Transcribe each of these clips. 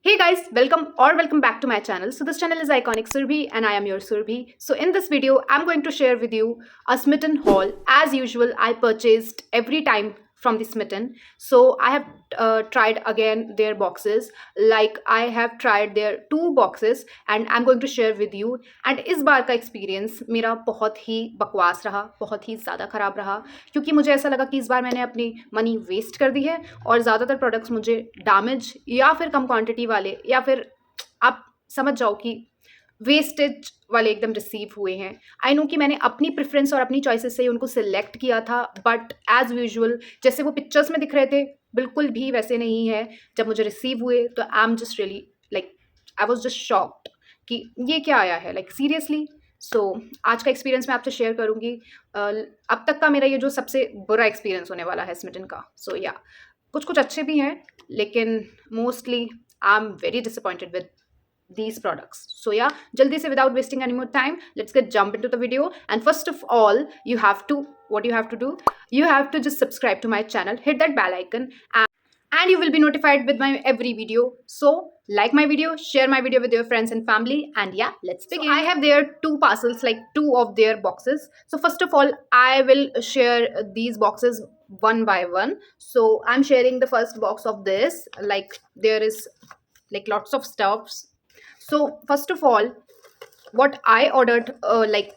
Hey guys, welcome back to my channel. So this channel is Iconic Surbhi and I am your Surbhi. So in this video, I'm going to share with you a Smitten haul. As usual, I purchased every time from the Smitten. So I have tried again their boxes. Like I have tried their two boxes and I'm going to share with you. And इस बार का experience मेरा बहुत ही बकवास रहा, बहुत ही ज़्यादा ख़राब रहा, क्योंकि मुझे ऐसा लगा कि इस बार मैंने अपनी मनी वेस्ट कर दी है और ज़्यादातर प्रोडक्ट्स मुझे डैमेज या फिर कम क्वांटिटी वाले या फिर आप समझ जाओ कि वेस्टेज वाले एकदम रिसीव हुए हैं। आई नो कि मैंने अपनी प्रेफरेंस और अपनी चॉइसेस से ही उनको सिलेक्ट किया था, बट एज यूजुअल जैसे वो पिक्चर्स में दिख रहे थे बिल्कुल भी वैसे नहीं है। जब मुझे रिसीव हुए तो I am just really like I was just shocked कि ये क्या आया है, लाइक सीरियसली। सो आज का एक्सपीरियंस मैं आपसे शेयर करूँगी। अब तक का मेरा ये जो सबसे बुरा एक्सपीरियंस होने वाला है स्मिटन का। सो या कुछ कुछ अच्छे भी हैं, लेकिन mostly I am very disappointed with these products. So yeah, jaldi se without wasting any more time, let's get jump into the video. And first of all, you have to what you have to do, you have to just subscribe to my channel, hit that bell icon, and you will be notified with my every video. So like my video, share my video with your friends and family, and yeah, let's begin. So I have there two parcels, like two of their boxes. So first of all, I will share these boxes one by one. So I'm sharing the first box of this. Like there is like lots of stuffs. So first of all, what I ordered like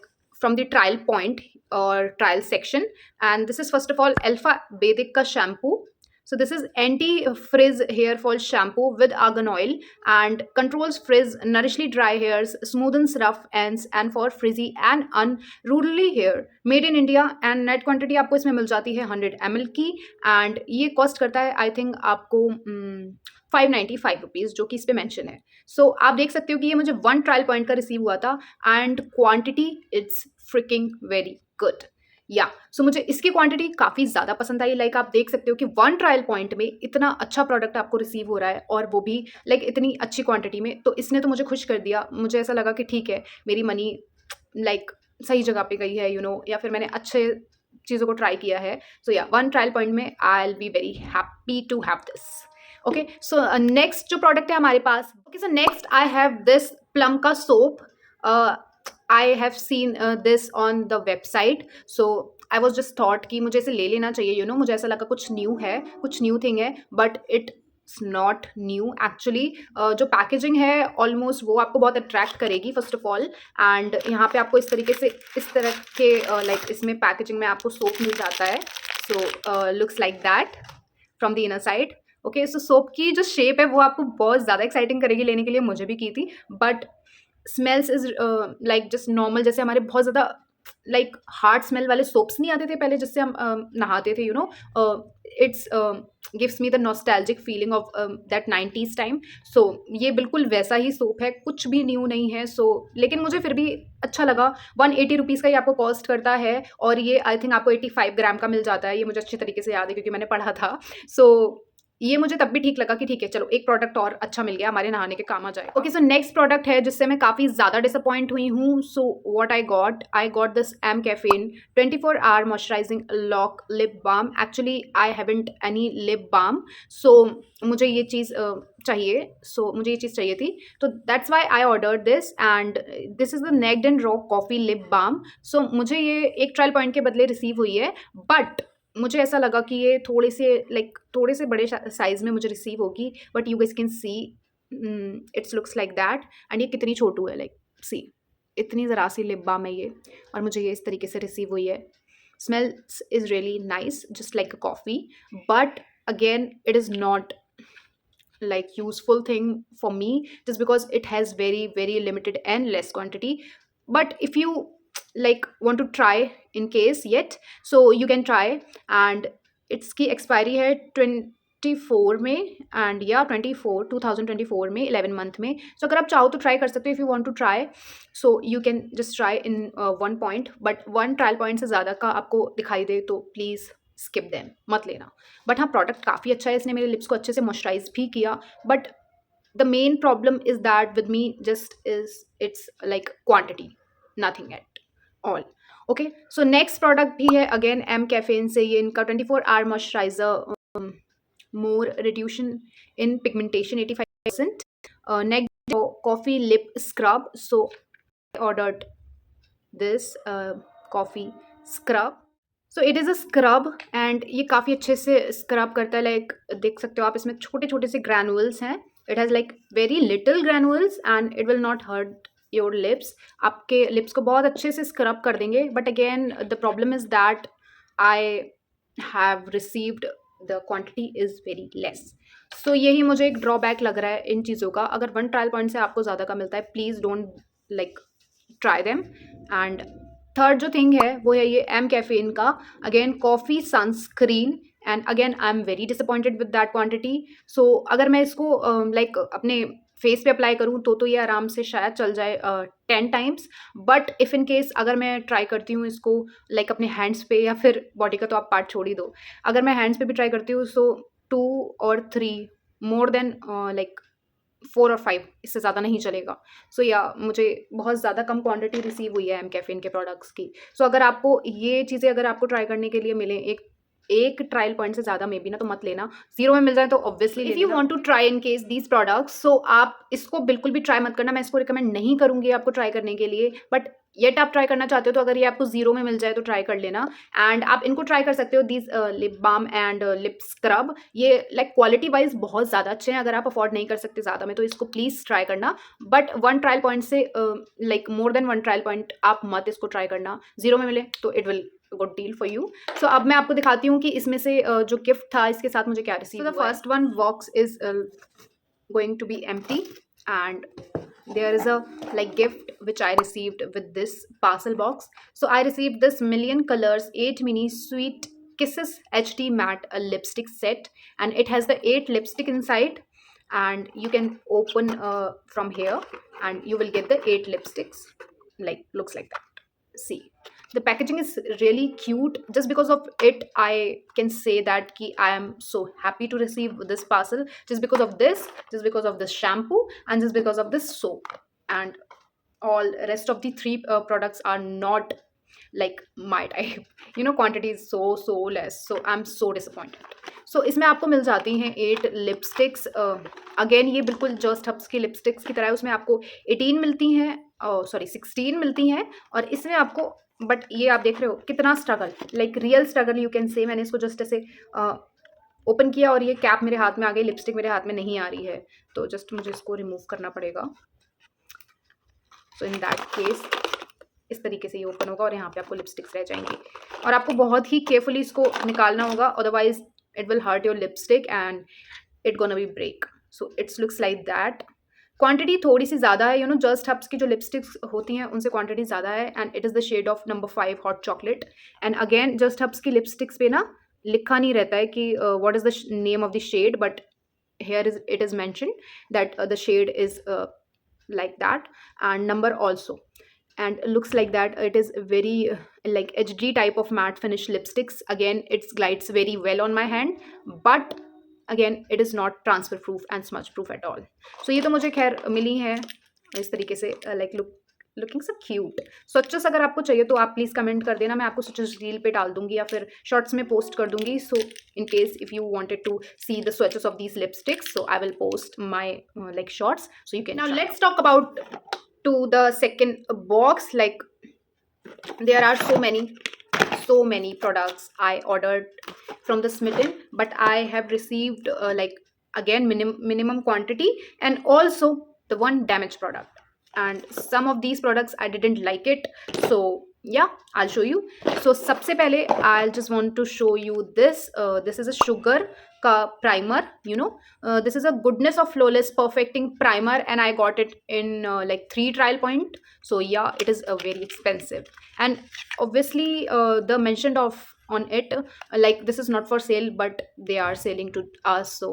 from the trial point or trial section, and this is first of all Alpha Vedic ka shampoo. So this is anti-frizz hair fall shampoo with argan oil and controls frizz, nourishly dry hairs, smoothens rough ends and for frizzy and unruly hair. Made in India and net quantity आपको इसमें मिल जाती है 100 ml की, and ये cost करता है I think आपको 595 rupees, जो कि इस पे मेंशन है। सो आप देख सकते हो कि ये मुझे वन ट्रायल पॉइंट का रिसीव हुआ था and quantity it's fricking very good. या सो मुझे इसकी क्वांटिटी काफ़ी ज़्यादा पसंद आई। लाइक आप देख सकते हो कि वन ट्रायल पॉइंट में इतना अच्छा प्रोडक्ट आपको रिसीव हो रहा है और वो भी लाइक इतनी अच्छी क्वांटिटी में, तो इसने तो मुझे खुश कर दिया। मुझे ऐसा लगा कि ठीक है, मेरी मनी लाइक सही जगह पे गई है, या फिर मैंने अच्छे चीज़ों को ट्राई किया है। सो या वन ट्रायल पॉइंट में I will be very happy to have this. Okay, so next जो प्रोडक्ट है हमारे पास, okay, so next I have this Plum का soap. I have seen this on the website, so I was just thought कि मुझे इसे ले लेना चाहिए। मुझे ऐसा लगा कुछ न्यू है, कुछ न्यू थिंग है, but it not new actually. जो पैकेजिंग है ऑलमोस्ट वो आपको बहुत अट्रैक्ट करेगी फर्स्ट ऑफ ऑल। एंड यहाँ पे आपको इस तरीके से, इस तरह के लाइक इसमें पैकेजिंग में आपको सोप मिल जाता है। सो looks like that from the inner side. Okay, so soap की जो शेप है वो आपको बहुत ज़्यादा एक्साइटिंग करेगी लेने के लिए, मुझे भी की थी, but smells is like just normal, जैसे हमारे बहुत ज़्यादा लाइक हार्ड स्मेल वाले सोप्स नहीं आते थे पहले जिससे हम नहाते थे, it's gives me the nostalgic feeling of that 90s time. So ये बिल्कुल वैसा ही सोप है, कुछ भी न्यू नहीं है। सो लेकिन मुझे फिर भी अच्छा लगा। 180 रुपीज़ का ही आपको कॉस्ट करता है और ये आई थिंक आपको 85 ग्राम का मिल जाता है। ये मुझे अच्छी तरीके से याद है क्योंकि मैंने पढ़ा था। सो ये मुझे तब भी ठीक लगा कि ठीक है, चलो एक प्रोडक्ट और अच्छा मिल गया, हमारे नहाने के काम आ जाए। ओके, सो नेक्स्ट प्रोडक्ट है जिससे मैं काफ़ी ज़्यादा डिसअपॉइंट हुई हूँ। So what I got this mCaffeine 24 hour moisturising lock lip balm. Actually I haven't any lip balm, so मुझे ये चीज़ चाहिए। मुझे ये चीज़ चाहिए थी, तो that's why I order this, and this is the naked and raw coffee lip balm. So मुझे ये एक ट्रायल पॉइंट के बदले रिसीव हुई है, बट मुझे ऐसा लगा कि ये थोड़े से बड़े साइज़ में मुझे रिसीव होगी, but you guys can see it's looks like that. And ये कितनी छोटू है, लाइक सी इतनी ज़रा सी लिप बाम है ये, और मुझे ये इस तरीके से रिसीव हुई है। Smells is really nice, just like a coffee, but again it is not like useful thing for me just because it has very limited and less quantity. But if you like want to try in case yet, so you can try, and its की expiry है 24 में, and या 2024 में 11 month में। so अगर आप चाहो तो ट्राई कर सकते हो, if you want to try, so you can just try in one point, but one trial point से ज़्यादा का आपको दिखाई दे तो प्लीज़ स्किप देम, मत लेना। बट हाँ, प्रोडक्ट काफ़ी अच्छा है, इसने मेरे लिप्स को अच्छे से मॉइस्चराइज भी किया, but the main problem is that with me just is it's like quantity, nothing at all. Okay, so next product भी है अगेन एम कैफेन से। ये इनका 24 hour moisturiser, more reduction in pigmentation 85%, Next, coffee lip scrub. So I ordered this coffee scrub. So it is a scrub and ये काफ़ी अच्छे से scrub करता है. लाइक देख सकते हो आप, इसमें छोटे छोटे से ग्रैनुअल्स हैं. It has like very little granules and it will not hurt your lips. आपके लिप्स को बहुत अच्छे से स्क्रब कर देंगे. But again the problem is that I have received the quantity is very less. So यही मुझे एक ड्रॉबैक लग रहा है इन चीज़ों का. अगर 1 ट्रायल पॉइंट से आपको ज़्यादा का मिलता है, please don't like try them. And third जो थिंग है वो है ये एम कैफीन का again coffee sunscreen. And again I am very disappointed with that quantity. So अगर मैं इसको लाइक अपने फेस पे अप्लाई करूँ तो ये आराम से शायद चल जाए 10 times. But if in case अगर मैं ट्राई करती हूँ इसको लाइक अपने हैंड्स पे या फिर बॉडी का तो आप पार्ट छोड़ ही दो, अगर मैं हैंड्स पे भी ट्राई करती हूँ सो 2 और 3 मोर देन लाइक 4 और 5 इससे ज़्यादा नहीं चलेगा. सो या मुझे बहुत ज़्यादा कम क्वांटिटी रिसीव हुई है एम कैफीन के प्रोडक्ट्स की. सो अगर आपको ये चीज़ें अगर आपको ट्राई करने के लिए मिले एक ट्रायल पॉइंट से ज़्यादा मे बी ना, तो मत लेना. 0 में मिल जाए तो obviously if you want to try in case these products, so आप इसको बिल्कुल भी ट्राई मत करना. मैं इसको रिकमेंड नहीं करूँगी आपको ट्राई करने के लिए. बट येट आप ट्राई करना चाहते हो तो अगर ये आपको 0 में मिल जाए तो ट्राई कर लेना. एंड आप इनको ट्राई कर सकते हो these lip balm and lip scrub. ये लाइक क्वालिटी वाइज बहुत ज़्यादा अच्छे हैं. अगर आप अफोर्ड नहीं कर सकते ज़्यादा में तो इसको प्लीज़ ट्राई करना. बट 1 ट्रायल पॉइंट से like more than 1 trial point आप मत इसको ट्राई करना. 0 में मिले तो it will good deal for you. So अब मैं आपको दिखाती हूँ कि इसमें से जो गिफ्ट था इसके साथ मुझे क्या रिसीव हुआ. The first one box is going to be empty and there is a like gift which I received with this parcel box. So I received this Million Colors 8 mini sweet kisses HD matte lipstick set, and it has the 8 lipstick inside, and you can open from here and you will get the 8 lipsticks. Like looks like that. See, the packaging is really cute. Just because of it I can say that ki I am so happy to receive this parcel, just because of this, just because of this shampoo, and just because of this soap. And all rest of the 3 products are not like my type. Quantity is so less, so I'm so disappointed. So इसमें आपको मिल जाती हैं 8 lipsticks. Again ये बिल्कुल just Herbs की lipsticks की तरह है. उसमें आपको 18 मिलती हैं, सॉरी 16 मिलती हैं. और इसमें आपको, बट ये आप देख रहे हो कितना struggle, like real struggle you can say. मैंने इसको जस्ट ऐसे ओपन किया और ये कैप मेरे हाथ में आ गई, लिपस्टिक मेरे हाथ में नहीं आ रही है. तो जस्ट मुझे इसको रिमूव करना पड़ेगा. सो इन दैट केस इस तरीके से ये ओपन होगा और यहाँ पे आपको लिपस्टिक्स रह जाएंगी. और आपको बहुत ही केयरफुली इसको निकालना होगा, otherwise it will hurt your lipstick and it gonna be break. So it looks like that. Quantity थोड़ी सी ज़्यादा है. जस्ट हब्स की जो लिपस्टिक्स होती हैं उनसे क्वांटिटी ज़्यादा है. And it is the shade of number 5 hot chocolate. And again Just Herbs की लिपस्टिक्स पे ना लिखा नहीं रहता है कि what is the name of the shade, but here it is mentioned that the shade is like that, and number also. And looks like that. It is very like HD type of matte finish lipsticks. Again, it glides very well on my hand, but again it is not transfer proof and smudge proof at all. So ये तो मुझे खैर मिली है इस तरीके से, like looking so cute. swatches अगर आपको चाहिए तो आप प्लीज़ कमेंट कर देना. मैं आपको swatches रील पे डाल दूंगी या फिर शॉर्ट्स में पोस्ट कर दूंगी. So in case if you wanted to see the swatches of these lipsticks, so I will post my like shorts, so you can. Now let's talk about to the second box. Like there are so many products I ordered from the Smitten, but I have received like again minimum quantity, and also the one damaged product, and some of these products I didn't like it. So yeah, I'll show you. So सबसे पहले I'll just want to show you this. This is a sugar का primer. This is a Goodness of Flawless Perfecting Primer, and I got it in like 3 trial point. So yeah, it is very expensive, and obviously the mentioned of on it like this is not for sale, but they are selling to us, so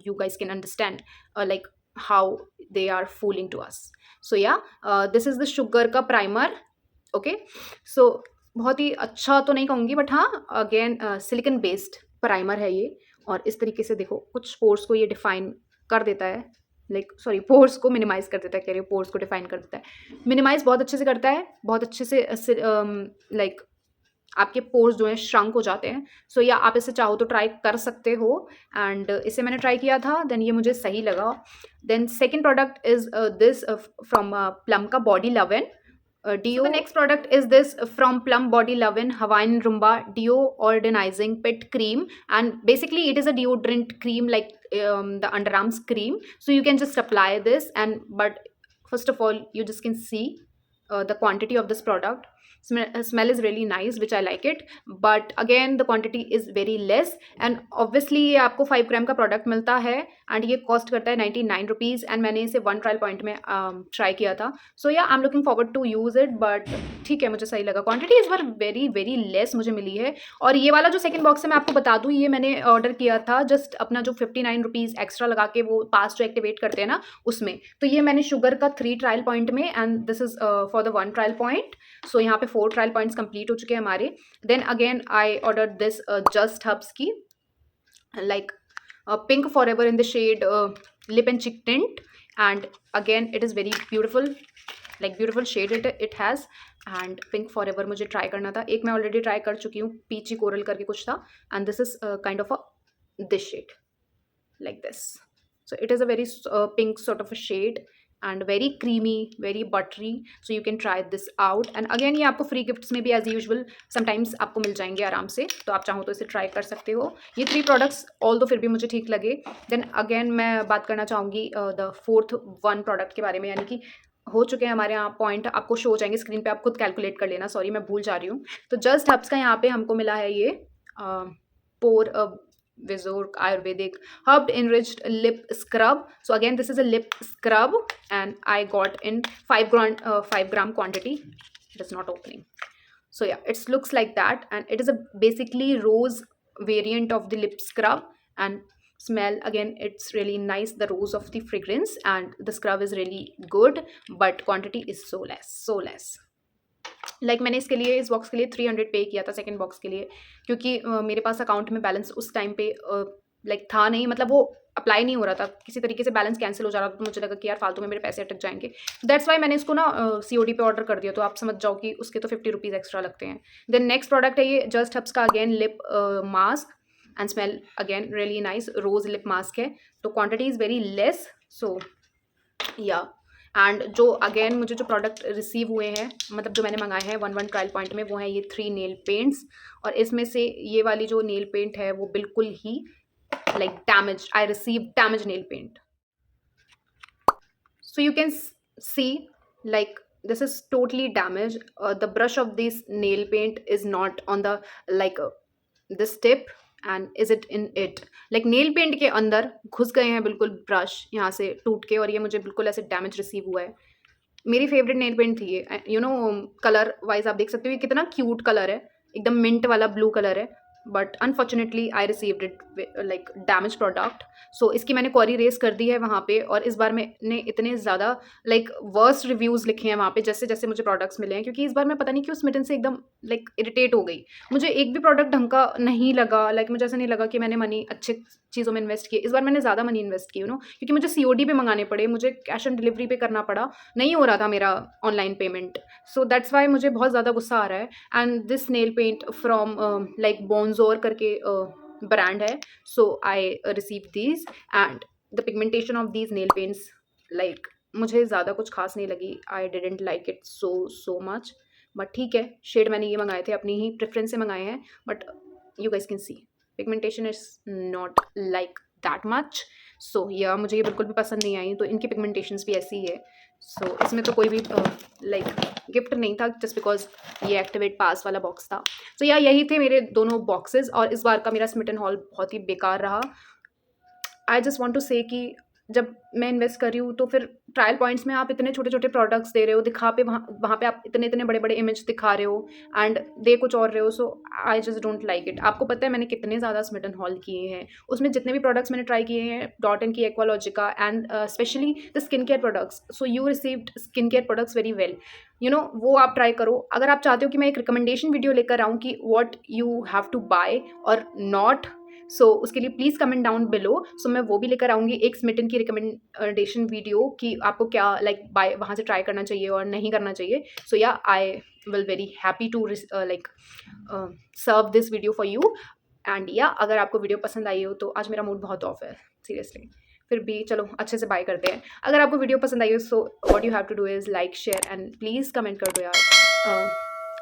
you guys can understand like how they are fooling to us. So yeah, this is the sugar का primer. Okay, सो बहुत ही अच्छा तो नहीं कहूँगी, but हाँ again silicon based primer है ये. और इस तरीके से देखो कुछ पोर्स को ये डिफाइन कर देता है, लाइक सॉरी पोर्स को मिनिमाइज कर देता है, कह रही हूँ पोर्स को डिफाइन कर देता है. मिनिमाइज बहुत अच्छे से करता है, बहुत अच्छे से लाइक आपके पोर्स जो हैं श्रंक हो जाते हैं। सो या आप इसे चाहो तो ट्राई कर सकते हो, एंड इसे मैंने ट्राई किया था, देन ये मुझे सही लगा। Then second product is this from Plum का body lovin Dio. So the next product is this from Plum Body Lovin' Hawaiian Rumba Deodorizing Pit Cream, and basically it is a deodorant cream like the underarms cream. So you can just apply this, and but first of all you just can see the quantity of this product. Smell is really nice, which I like it, but again the quantity is very less, and obviously ये आपको 5 ग्राम का product मिलता है, and ये cost करता है 99 rupees, and मैंने इसे 1 ट्रायल पॉइंट में ट्राई किया था। So yeah I am looking forward to use it, but ठीक है, मुझे सही लगा। क्वांटिटी इस बार वेरी वेरी लेस मुझे मिली है। और ये वाला जो सेकंड बॉक्स है मैं आपको बता दूँ, ये मैंने ऑर्डर किया था जस्ट अपना जो 59 रुपीज़ एक्स्ट्रा लगा के वो पास जो एक्टिवेट करते हैं ना उसमें। तो ये मैंने शुगर का 3 ट्रायल पॉइंट में, and this is for the 1 trial point. So यहाँ पे 4 ट्रायल पॉइंट्स कंप्लीट हो चुके हैं हमारे। Then again I order this Just Herbs की like pink forever in the shade lip and cheek tint, and again it is very beautiful, like beautiful shade it has, and pink forever मुझे try करना था। एक मैं already try कर चुकी हूँ, पीची coral करके कुछ था, and this is kind of a this shade like this. So it is a very pink sort of a shade and very creamy, very buttery, so you can try this out. And again ये आपको free gifts में भी as usual sometimes आपको मिल जाएंगे आराम से, तो आप चाहो तो इसे ट्राई कर सकते हो। ये 3 प्रोडक्ट्स ऑल दो फिर भी मुझे ठीक लगे। देन अगेन मैं बात करना चाहूँगी द 4th 1 प्रोडक्ट के बारे में, यानी कि हो चुके हैं हमारे यहाँ पॉइंट, आपको शो हो जाएंगे स्क्रीन पे, आप खुद कैलकुलेट कर लेना, सॉरी मैं भूल जा रही हूँ। तो जस्ट हब्स का यहाँ पे हमको मिला है ये पोर Vizor Ayurvedic Herb Enriched Lip Scrub. So again this is a lip scrub, and I got in 5 gram quantity. It is not opening. So yeah, it looks like that, and it is a basically rose variant of the lip scrub, and smell again it's really nice, the rose of the fragrance, and the scrub is really good, but quantity is so less. Like मैंने इसके लिए, इस box के लिए 300 पे किया था second box के लिए, क्योंकि मेरे पास अकाउंट में बैलेंस उस टाइम पे लाइक था नहीं, मतलब वो अप्लाई नहीं हो रहा था, किसी तरीके से बैलेंस कैंसिल हो जा रहा था, तो मुझे लगा कि यार फालतू में मेरे पैसे अटक जाएंगे। दैट्स वाई मैंने इसको ना COD पे ऑर्डर कर दिया, तो आप समझ जाओ कि उसके तो 50 रुपीज़ एक्स्ट्रा लगते हैं। देन नेक्स्ट प्रोडक्ट है ये जस्ट हब्स का again lip mask, and smell again really nice, rose lip mask है, तो quantity is very less. So yeah and जो अगेन मुझे जो प्रोडक्ट रिसीव हुए हैं, मतलब जो मैंने मंगाए हैं 1 ट्रायल पॉइंट में, वो हैं ये 3 नेल पेंट्स, और इसमें से ये वाली जो नेल पेंट है वो बिल्कुल ही like damage, I receive damage nail paint. So you can see like this is totally damaged. The brush of this nail paint is not on the like this tip, and is it in it, like nail paint के अंदर घुस गए हैं बिल्कुल brush यहाँ से टूट के, और ये मुझे बिल्कुल ऐसे डैमेज रिसीव हुआ है। मेरी फेवरेट नेल पेंट थी ये, यू नो कलर वाइज आप देख सकते हो ये कितना क्यूट कलर है, एकदम मिंट वाला ब्लू कलर है, but unfortunately I received it like damage product. So इसकी मैंने क्वेरी रेस कर दी है वहाँ पे, और इस बार मैंने इतने ज़्यादा लाइक वर्स्ट रिव्यूज़ लिखे हैं वहाँ पे जैसे जैसे मुझे प्रोडक्ट्स मिले हैं, क्योंकि इस बार मैं पता नहीं क्यों स्मिटन से एकदम लाइक इरिटेट हो गई। मुझे एक भी प्रोडक्ट ढंग का नहीं लगा, लाइक मुझे ऐसा नहीं लगा कि मैंने मनी अच्छे चीज़ों में इन्वेस्ट किए। इस बार मैंने ज़्यादा मनी इन्वेस्ट की, यू नो, क्योंकि मुझे COD पे मंगाने पड़े, मुझे कैश ऑन डिलीवरी पे करना पड़ा, नहीं हो रहा था मेरा online payment. So that's why मुझे बहुत ज़्यादा गुस्सा आ रहा है। And this nail paint from like Bonjour करके ब्रांड है, so I receive these, and the pigmentation of these nail paints like मुझे ज़्यादा कुछ खास नहीं लगी, I didn't like it so much, but ठीक है, शेड मैंने ये मंगाए थे, अपनी ही प्रेफरेंस से मंगाए हैं, but you guys can see pigmentation is not like that much. So या मुझे ये बिल्कुल भी पसंद नहीं आई, तो इनकी पिगमेंटेशंस भी ऐसी ही है। सो इसमें तो कोई भी लाइक गिफ्ट नहीं था, जस्ट बिकॉज ये एक्टिवेट पास वाला बॉक्स था। सो या यही थे मेरे दोनों बॉक्सेस, और इस बार का मेरा स्मिटन हॉल बहुत ही बेकार रहा। आई जस्ट वॉन्ट टू से कि जब मैं इन्वेस्ट कर रही हूँ तो फिर ट्रायल पॉइंट्स में आप इतने छोटे छोटे प्रोडक्ट्स दे रहे हो, दिखा पे वहाँ पे आप इतने इतने बड़े बड़े इमेज दिखा रहे हो, एंड दे कुछ और रहे हो। So I just don't like it. आपको पता है मैंने कितने ज़्यादा स्मिटन हॉल किए हैं, उसमें जितने भी प्रोडक्ट्स मैंने ट्राई किए हैं, डॉट की, Aqualogica, and specially the skin care products. So you received skin care products very well, you know, वो आप ट्राई करो। अगर आप चाहते हो कि मैं एक रिकमेंडेशन वीडियो लेकर आऊँ कि what you have to buy और नॉट, सो उसके लिए please comment down below. So मैं वो भी लेकर आऊँगी, एक स्मिटन की रिकमेंडेशन वीडियो कि आपको क्या लाइक बाय वहाँ से ट्राई करना चाहिए और नहीं करना चाहिए। So yeah I will very happy to like serve this video for you. And yeah अगर आपको वीडियो पसंद आई हो तो आज मेरा मूड बहुत ऑफ है सीरियसली, फिर भी चलो अच्छे से बाय करते हैं। अगर आपको वीडियो पसंद आई हो so what you have to do is like share and please comment कर दो यार,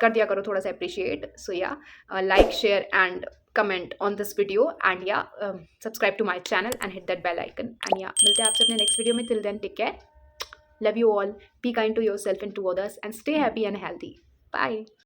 कर दिया करो थोड़ा सा अप्रिशिएट। सो या like share and comment on this video and yeah subscribe to my channel and hit that bell icon and yeah मिलते हैं आपसे अपने next video में। till then take care, love you all, be kind to yourself and to others and stay happy and healthy, bye।